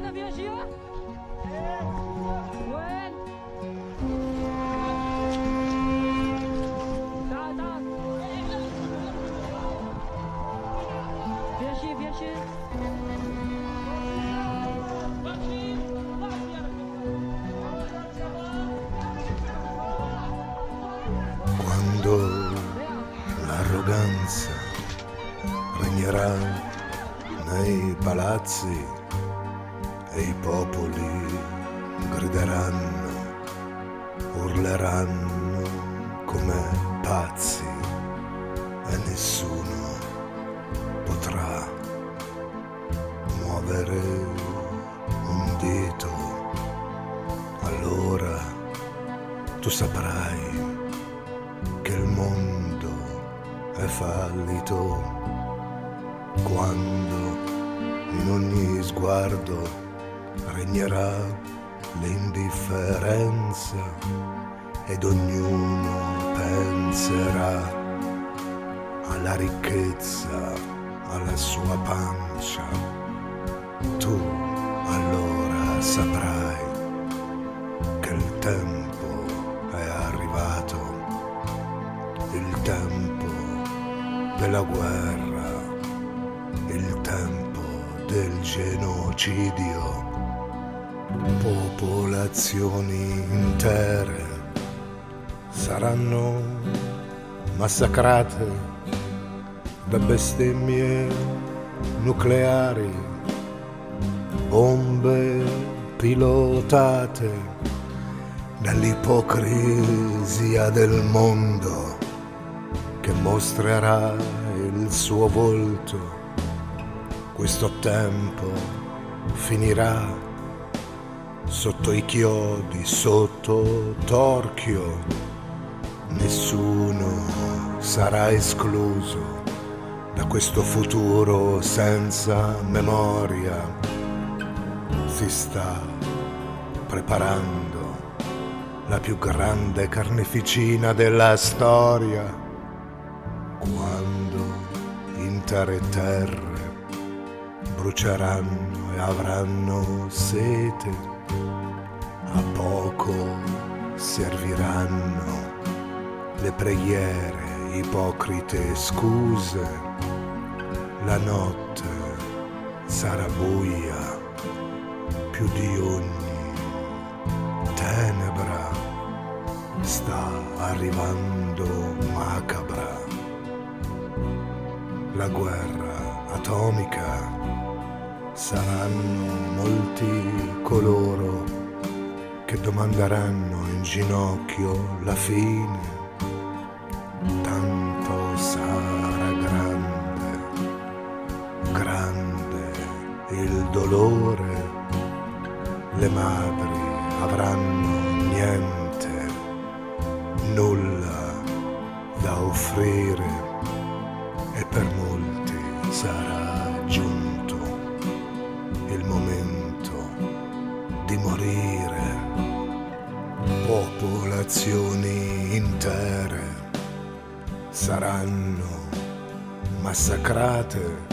Ada Biasia? When? Tahan. Biasia. Quando l'arroganza regnerà nei palazzi e i popoli grideranno, urleranno come pazzi e nessuno potrà muovere un dito, allora tu saprai che il mondo è fallito quando in ogni sguardo regnerà l'indifferenza ed ognuno penserà alla ricchezza, alla sua pancia. Tu allora saprai che il tempo è arrivato, il tempo della guerra, il tempo del genocidio. Popolazioni intere saranno massacrate da bestemmie nucleari, bombe pilotate dall'ipocrisia del mondo che mostrerà il suo volto. Questo tempo finirà sotto i chiodi, sotto torchio. Nessuno sarà escluso da questo futuro senza memoria. Si sta preparando la più grande carneficina della storia, quando intere terre bruceranno e avranno sete. A poco serviranno le preghiere ipocrite scuse. La notte sarà buia più di ogni tenebra. Sta arrivando macabra la guerra atomica. Saranno molti coloro che domanderanno in ginocchio la fine. Tanto sarà grande il dolore. Le madri avranno niente, nulla da offrire, e per molti sarà giunto il momento di morire. Popolazioni intere saranno massacrate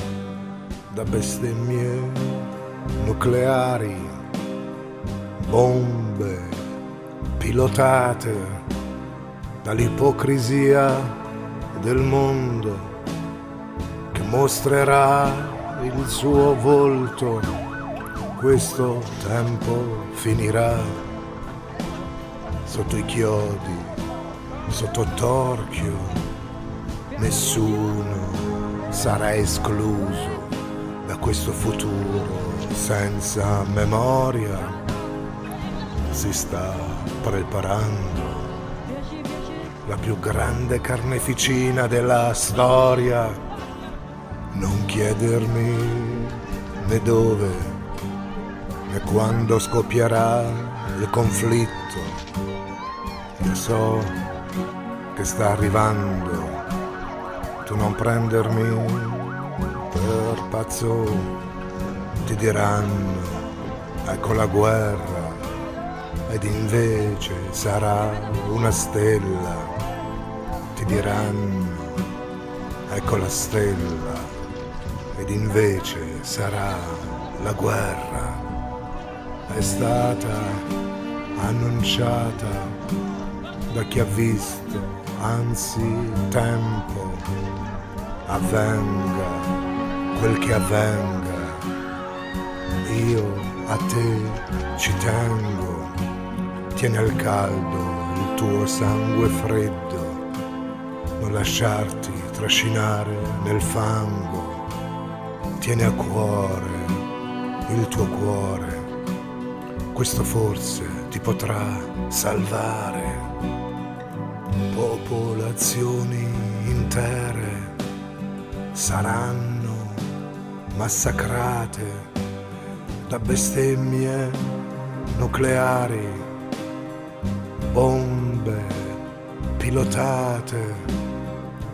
da bestemmie nucleari, bombe pilotate dall'ipocrisia del mondo che mostrerà il suo volto. Questo tempo finirà sotto i chiodi, sotto torchio. Nessuno sarà escluso da questo futuro senza memoria. Si sta preparando la più grande carneficina della storia. Non chiedermi né dove né quando scoppierà il conflitto. Io so che sta arrivando. Tu non prendermi per pazzo. Ti diranno ecco la guerra, ed invece sarà una stella. Ti diranno ecco la stella, ed invece sarà la guerra. è stata annunciata da chi ha visto, anzi tempo, avvenga quel che avvenga, io a te ci tengo, tieni al caldo il tuo sangue freddo, non lasciarti trascinare nel fango, tieni a cuore il tuo cuore, questo forse ti potrà salvare. Popolazioni intere saranno massacrate da bestemmie nucleari, bombe pilotate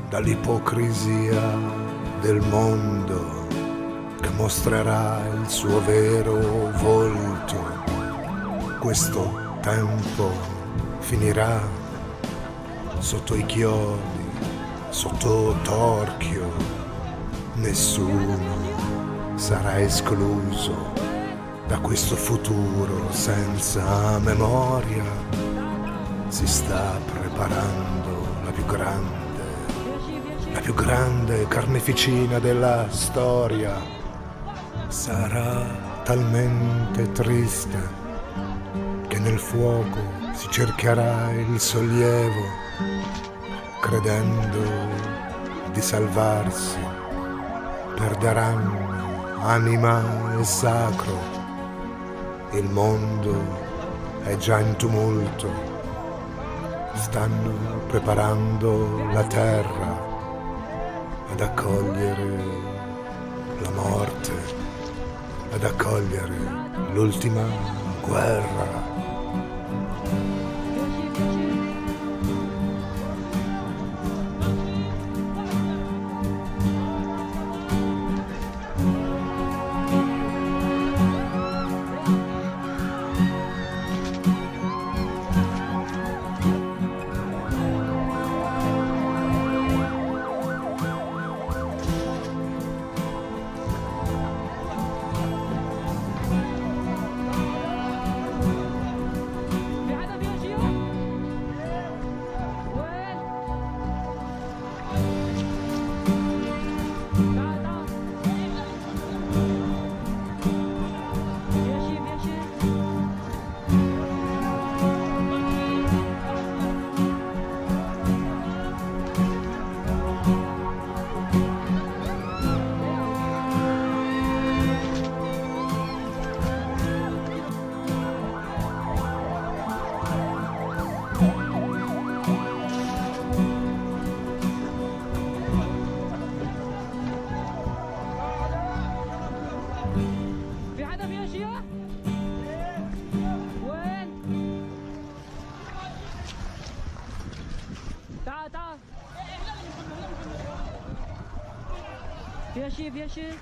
dall'ipocrisia del mondo che mostrerà il suo vero volto. Questo tempo finirà sotto i chiodi, sotto torchio, nessuno sarà escluso da questo futuro senza memoria. Si sta preparando la più grande carneficina della storia. Sarà talmente triste che nel fuoco si cercherà il sollievo, credendo di salvarsi, perderanno anima e sacro. Il mondo è già in tumulto, stanno preparando la terra ad accogliere la morte, ad accogliere l'ultima guerra. تعال تعال. في شيء